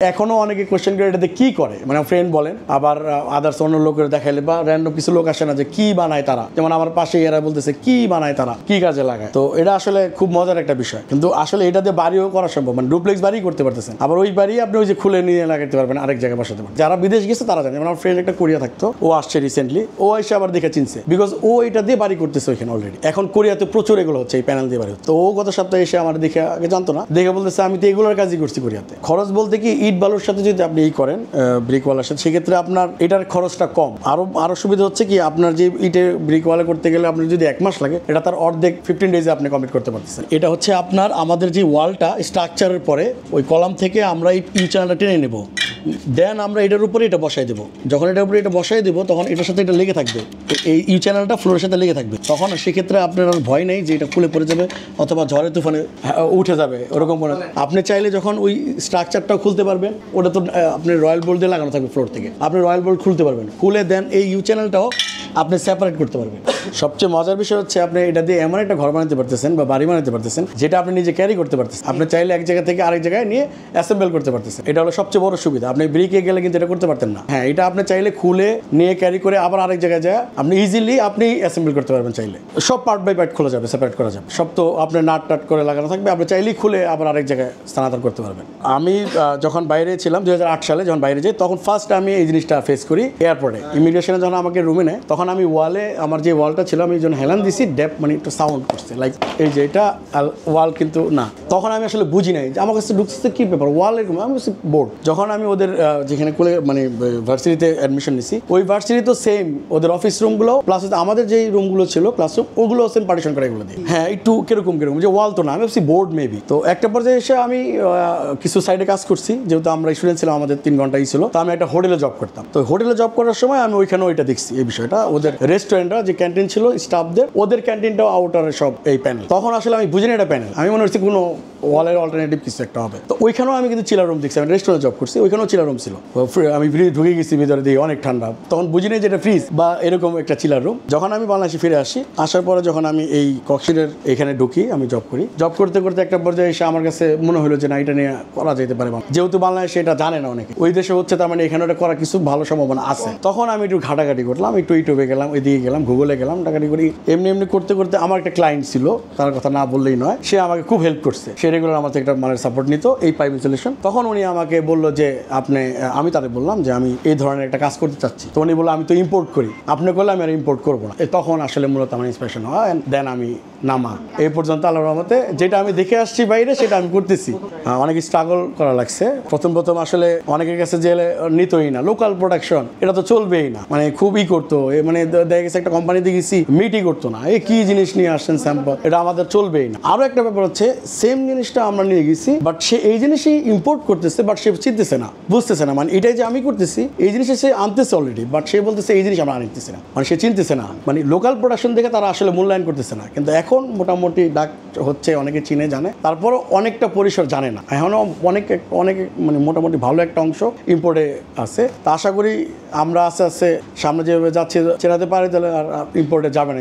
এখনো অনেকে কোশ্চেন করে এটাতে কি করে, মানে ফ্রেন্ড বলেন, আবার আদার্স অন্য লোকের দেখাইলে বা র্যান্ডম কিছু লোক আসে না যে কি বানায় তারা, যেমন আমার পাশে এরা বলতেছে কি বানায় তারা, কি কাজে লাগায়। তো এটা আসলে খুব মজার একটা বিষয়, কিন্তু আসলে এটাতে বাড়িও করা সম্ভব, মানে ডুপ্লেক্স বাড়ি করতে পারতেছেন, আবার ওই বাড়ি আপনি ওই যে খুলে নিয়ে লাগাতে পারবেন, আরেক জায়গায় বসাতে পারবেন। যারা বিদেশ গেছে তারা জানে, যেমন আমার ফ্রেন্ড একটা কোরিয়া থাকতো, ও আসছে রিসেন্টলি, ও এসে আবার দেখে চিনছে, বিকজ ও এটা দিয়ে বাড়ি করতেছে ওইখানে অলরেডি। এখন কোরিয়াতে প্রচুর এগুলো হচ্ছে, এই প্যানেল দিয়ে বাড়ি হচ্ছে। তো ও গত সপ্তাহে এসে আমার দেখে আগে জানতো না, দেখে বলতেছে আমি তো এগুলোর কাজই করছি কোরিয়াতে। খরচ বলতে কি, ইট বালুর সাথে যদি আপনি এই করেন ব্রিকওয়ালার সাথে, সেক্ষেত্রে আপনার এটার খরচটা কম। আরো সুবিধা হচ্ছে কি, আপনার যে ইটে ব্রিকওয়ালা করতে গেলে আপনার যদি 1 মাস লাগে, এটা তার অর্ধেক 15 ডেজে আপনি কমপ্লিট করতে পারতেছেন। এটা হচ্ছে আপনার আমাদের যে ওয়ালটা স্ট্রাকচারের পরে ওই কলাম থেকে আমরা এই ইউ চ্যানেলটা টেনে নেব, দেন আমরা এটার উপরে এটা বসাই দেবো। যখন এটার উপরে এটা বসাই দেবো, তখন এটার সাথে এটা লেগে থাকবে, এই ইউ চ্যানেলটা ফ্লোরের সাথে লেগে থাকবে। তখন সেক্ষেত্রে আপনার আর ভয় নেই যে এটা খুলে পড়ে যাবে অথবা ঝড়ে তুফানে উঠে যাবে, ওরকম মনে। আপনি চাইলে যখন ওই স্ট্রাকচারটাও খুলতে পারবেন, ওটা তো আপনি রয়্যাল বোল্ট দিয়ে লাগানো থাকবে ফ্লোর থেকে, আপনি রয়্যাল বোল্ট খুলতে পারবেন, খুলে দেন এই ইউ চ্যানেলটাও আপনি সেপারেট করতে পারবেন। সবচেয়ে মজার বিষয় হচ্ছে আপনি এটা দিয়ে এমন একটা ঘর বানাতে পারতেছেন বা বাড়ি বানাতে পারতেছেন যেটা আপনি নিজে ক্যারি করতে পারতেছেন। আপনি চাইলে এক জায়গা থেকে আরেক জায়গায় নিয়ে অ্যাসেম্বল করতে পারতেছেন। এটা হলো সবচেয়ে বড় সুবিধা। আপনি ব্রিকে গেলে কিন্তু এটা করতে পারতেন না। হ্যাঁ, এটা আপনি চাইলে খুলে নিয়ে ক্যারি করে আবার আরেক জায়গায় যায় আপনি ইজিলি আপনি অ্যাসেম্বল করতে পারবেন। চাইলে সব পার্ট বাই পার্ট খোলা যাবে, সেপারেট করা যাবে, সব তো আপনার নাট টাট করে লাগানো থাকবে, আপনি চাইলেই খুলে আবার আরেক জায়গায় স্থানান্তর করতে পারবেন। আমি যখন বাইরে ছিলাম 2008 সালে যখন বাইরে যাই, তখন ফার্স্ট আমি এই জিনিসটা ফেস করি এয়ারপোর্টে। ইমিগ্রেশনে যখন আমাকে রুমে নেয়, তখন আমি ওয়ালে আমার যে ওয়ালটা ছিল আমি যখন হেলান দিছি, ডেপ মানে একটু সাউন্ড করছে, লাইক এই যে এটা ওয়াল কিন্তু না। তখন আমি আসলে বুঝি নাই যে আমার কাছে ঢুকছে কি ব্যাপার, ওয়াল এরকম, আমি বোর্ড। যখন আমি ওদের যেখানে খুলে মানে ভার্সিটিতে অ্যাডমিশন নিছি, ওই ভার্সিটি তো সেম, ওদের অফিস রুমগুলো প্লাস আমাদের যেই রুমগুলো ছিল ক্লাসরুম, ওগুলো সেম পার্টিশন করে এগুলো দিয়ে। হ্যাঁ, একটু কিরকম যে ওয়াল তো না, আমি ভাবছি বোর্ড মেবি। তো একটা পর্যায়ে এসে আমি কিছু সাইডে কাজ করছি, যেহেতু আমরা স্টুডেন্ট ছিলাম, আমাদের 3 ঘন্টাই ছিল। তো আমি একটা হোটেলে জব করতাম। তো হোটেলে জব করার সময় আমি ওইখানে ওইটা দেখছি, এই বিষয়টা। ওদের রেস্টুরেন্টটা যে ক্যান্টিন ছিল স্টাফদের, ওদের ক্যান্টিনটাও আউটারে সব এই প্যানেল। তখন আসলে আমি বুঝিনি এটা প্যানেল, আমি মনে হচ্ছে কোনো ওয়ালের অল্টারনেটিভ কিছু একটা হবে। তো ওইখানেও আমি কিন্তু চিলার রুম দেখছি, আমি রেস্টুরেন্টে জব করছি, ওইখানেও চিলার রুম ছিল। আমি ঢুকে গেছি ভিতরে দিয়ে, অনেক ঠান্ডা, তখন বুঝিনি যে এটা ফ্রিজ বা এরকম একটা চিলার রুম। যখন আমি বাংলাদেশে ফিরে আসি, আসার পরে যখন আমি এই কক্সিডের এখানে ঢুকি, আমি জব করি, জব করতে করতে একটা পর্যায়ে এসে আমার কাছে মনে হলো যে না, এটা নিয়ে করা যেতে পারে। যেহেতু বাংলাদেশে এটা জানে না অনেকে, ওই দেশে হচ্ছে, তার মানে এখানে ওটা করা কিছু ভালো সম্ভাবনা আছে। তখন আমি একটু ঘাটাঘাটি করলাম, একটু ইউটিউবে গেলাম, এদিকে গেলাম, গুগলে গেলাম, ঘাটাঘাটি করি। এমনি করতে করতে আমার একটা ক্লায়েন্ট ছিল, তার কথা না বললেই নয়, সে আমাকে খুব হেল্প করছে। সে রেগুলার আমার থেকে একটা মানে সাপোর্ট নিত এই পাইপ ইনস্টলেশন। তখন উনি আমাকে বললো যে আমি তাদের বললাম যে আমি এই ধরনের একটা কাজ করতে চাচ্ছি। তো উনি বললো আমি তো ইম্পোর্ট করি, আপনি করলে আমি আর ইম্পোর্ট করবো না। তখন আসলে মূলত আমার ইন্সপিরেশন হয়, দেন আমি নামা এই পর্যন্ত আল্লাহর রহমতে যেটা আমি দেখে আসছি বাইরে, সেটা আমি করতেছি। অনেক স্ট্রাগল করা লাগছে। প্রথম আসলে অনেকের কাছে যে নিতই না, লোকাল প্রোডাকশন এটা তো চলবেই না, মানে খুবই করতো, মানে দেখা গেছে একটা কোম্পানিতে গেছি, মিটই করতো না, এই কি জিনিস নিয়ে আসছেন স্যাম্পল, এটা আমাদের চলবেই না। আরো একটা ব্যাপার হচ্ছে, সেম জিনিসটা আমরা নিয়ে গেছি, বাট সে এই জিনিসই ইম্পোর্ট করতেছে, বাট সে চিনতেছে না, বুঝতেছে না, মানে এটাই যে আমি করতেছি, এই জিনিসে সে আনতেছে অলরেডি, বাট সে বলতেছে এই জিনিস আমরা আনতেছি না, মানে সে চিনতেছে না, মানে লোকাল প্রোডাকশন দেখে তারা আসলে মূল্যায়ন করতেছে না। কিন্তু এখন মোটামুটি ডাক হচ্ছে, অনেকে চিনে জানে, তারপরও অনেকটা পরিসর জানে না। এখনও অনেক মানে মোটামুটি ভালো একটা অংশ ইম্পোর্টে আছে। তা আশা করি আমরা আস্তে আস্তে সামনে যেভাবে যাচ্ছে চেনাতে পারি, তাহলে আর ইম্পোর্টে যাবে না।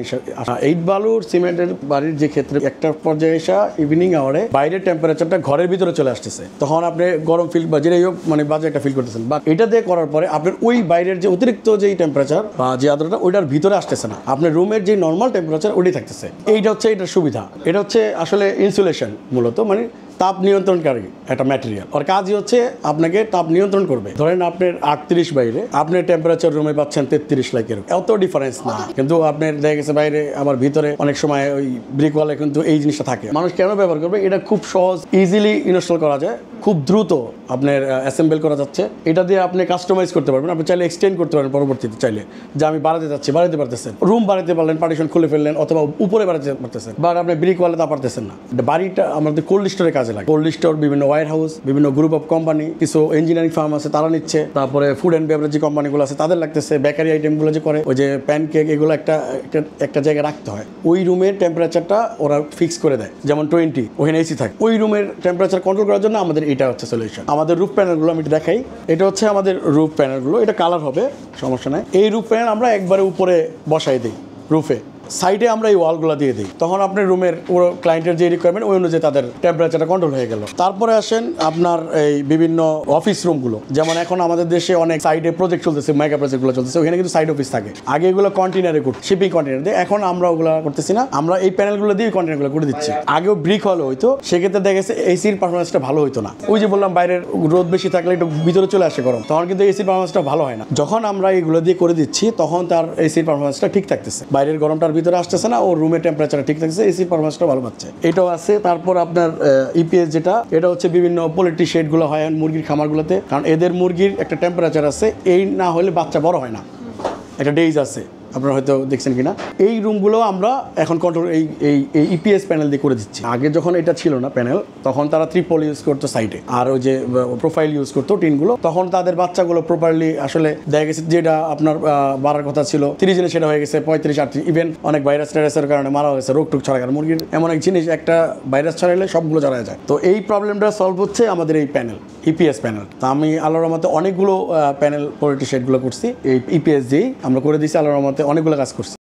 ইট বালুর সিমেন্টের বাড়ির যে ক্ষেত্রে একটা পর্যায়ে এসে ইভিনিং আওয়ারে বাইরের টেম্পারেচারটা ঘরের ভিতরে চলে আসতেছে, তখন আপনি গরম ফিল বা যেটাই হোক মানে বাজে একটা ফিল করতেছেন, বাট এটা দিয়ে করার পরে আপনার ওই বাইরের যে অতিরিক্ত যেই টেম্পারেচার বা যে আদ্রতা, ওইটার ভিতরে আসতেছে না, আপনার রুমের যে নর্মাল টেম্পারেচার ওইটাই থাকতেছে। এইটা হচ্ছে এটার সুবিধা। এটা হচ্ছে আসলে ইনসুলেশন, মূলত মানে তাপ নিয়ন্ত্রণকারী একটা ম্যাটেরিয়াল। ওর কাজই হচ্ছে আপনাকে তাপ নিয়ন্ত্রণ করবে। ধরেন আপনার 38 বাইরে, আপনি টেম্পারেচার রুমে পাচ্ছেন 33 লাইকের, এত ডিফারেন্স না। কিন্তু আপনার দেখা গেছে বাইরে আমার ভিতরে অনেক সময় ওই ব্রিক ওয়ালে কিন্তু এই জিনিসটা থাকে। মানুষ কেন ব্যবহার করবে? এটা খুব সহজ, ইজিলি ইনস্টল করা যায়, খুব দ্রুত আপনার অ্যাসেম্বল করা যাচ্ছে। এটা দিয়ে আপনি কাস্টমাইজ করতে পারবেন, আপনি চাইলে এক্সটেন্ড করতে পারেন পরবর্তীতে, চাইলে যে আমি বাড়াতে চাচ্ছি, বাড়াতে পারতেছেন, রুম বাড়াতে পারলেন, পার্টিশন খুলে ফেললেন, অথবা উপরে বাড়াতে পারতেছেন, বাট আপনি ব্রিক ওয়ালে তা পারতেছেন না। বাড়িটা আমাদের কোল্ড স্টোরে কাজে লাগে। কোল্ড স্টোর, বিভিন্ন ওয়ার হাউস, বিভিন্ন গ্রুপ অফ কোম্পানি, কিছু ইঞ্জিনিয়ারিং ফার্ম আছে তারা নিচ্ছে, তারপরে ফুড অ্যান্ড বেভারেজ যে কোম্পানিগুলো আছে তাদের লাগতেছে, বেকারি আইটেমগুলো যে করে, ওই যে প্যানকেক, এগুলো একটা জায়গায় রাখতে হয়। ওই রুমের টেম্পারেচারটা ওরা ফিক্স করে দেয়, যেমন 20, ওখানে এসি থাকে। ওই রুমের টেম্পারেচার কন্ট্রোল করার জন্য আমাদের এটা হচ্ছে সলিউশন। আমাদের রুফ প্যানেলগুলো আমি দেখাই, এটা হচ্ছে আমাদের রুফ প্যানেলগুলো, এটা কালার হবে, সমস্যা নাই। এই রুফ প্যানেল আমরা একবারে উপরে বসাই দিই রুফে, সাইডে আমরা এই ওয়ালগুলো দিয়ে দিই, তখন আপনার রুমের পুরো ক্লায়েন্টের যে রিকোয়ারমেন্ট ওই অনুযায়ী তাদের টেম্পারেচারটা কন্ট্রোল হয়ে গেল। তারপরে আসেন আপনার এই বিভিন্ন অফিস রুমগুলো, যেমন এখন আমাদের দেশে অনেক সাইডে প্রজেক্ট চলতেছে, মেগা প্রজেক্টগুলো চলতেছে, ওখানে কিন্তু সাইড অফিস থাকে। আগে এগুলো কন্টেনারে করতো, শিপিং কন্টেনার দিয়ে, এখন আমরা ওগুলো করতেছি না, আমরা এই প্যানেলগুলো দিয়ে কন্টেনারগুলো করে দিচ্ছি। আগেও ব্রিক হলে হইতো, সেক্ষেত্রে দেখা গেছে এসির পারফরমেন্সটা ভালো হইতো না। ওই যে বললাম বাইরের রোদ বেশি থাকলে একটু ভিতরে চলে আসে গরম, তখন কিন্তু এসির পারফরমেন্সটা ভালো হয় না। যখন আমরা এগুলো দিয়ে করে দিচ্ছি তখন তার এসির পারফরমেন্সটা ঠিক থাকতেছে, বাইরের গরমটার ভিতরে আসতেছে না, ও রুমের টেম্পারেচারটা ঠিক থাকতেছে, এসির পারফরমেন্সটা ভালো পাচ্ছে। এটাও আছে। তারপর আপনার ইপিএস যেটা, এটা হচ্ছে বিভিন্ন পোল্ট্রি শেডগুলো হয় মুরগির খামারগুলোতে, কারণ এদের মুরগির একটা টেম্পারেচার আছে, এই না হলে বাচ্চা বড় হয় না, একটা ডেজ আছে, আপনারা হয়তো দেখছেন কিনা। এই রুমগুলো আমরা এখন কন্ট্রোল এই ইপিএস প্যানেল দিয়ে করে দিচ্ছি। আগে যখন এটা ছিল না প্যানেল, তখন তারা ত্রিপল ইউজ করতো সাইডে, আর ওই যে প্রোফাইল ইউজ করতো টিনগুলো, তখন তাদের বাচ্চাগুলো প্রপারলি আসলে দেখা গেছে যেটা আপনার বাড়ার কথা ছিল 30 দিনে, সেটা হয়ে গেছে 35-38। ইভেন অনেক ভাইরাস টাইরাসের কারণে মারা হয়েছে, রোগ টুক ছড়ায়। কারণ মুরগির এমন এক জিনিস, একটা ভাইরাস ছড়াইলে সবগুলো ছড়ায় যায়। তো এই প্রবলেমটা সলভ হচ্ছে আমাদের এই প্যানেল, ইপিএস প্যানেল। তো আমি আল্লাহর রহমতে অনেকগুলো প্যানেল পোল্ট্রি শেডগুলো করছি এই ইপিএস দিয়েই আমরা করে দিয়েছি, আল্লাহর রহমতে অনেকগুলো কাজ করছি।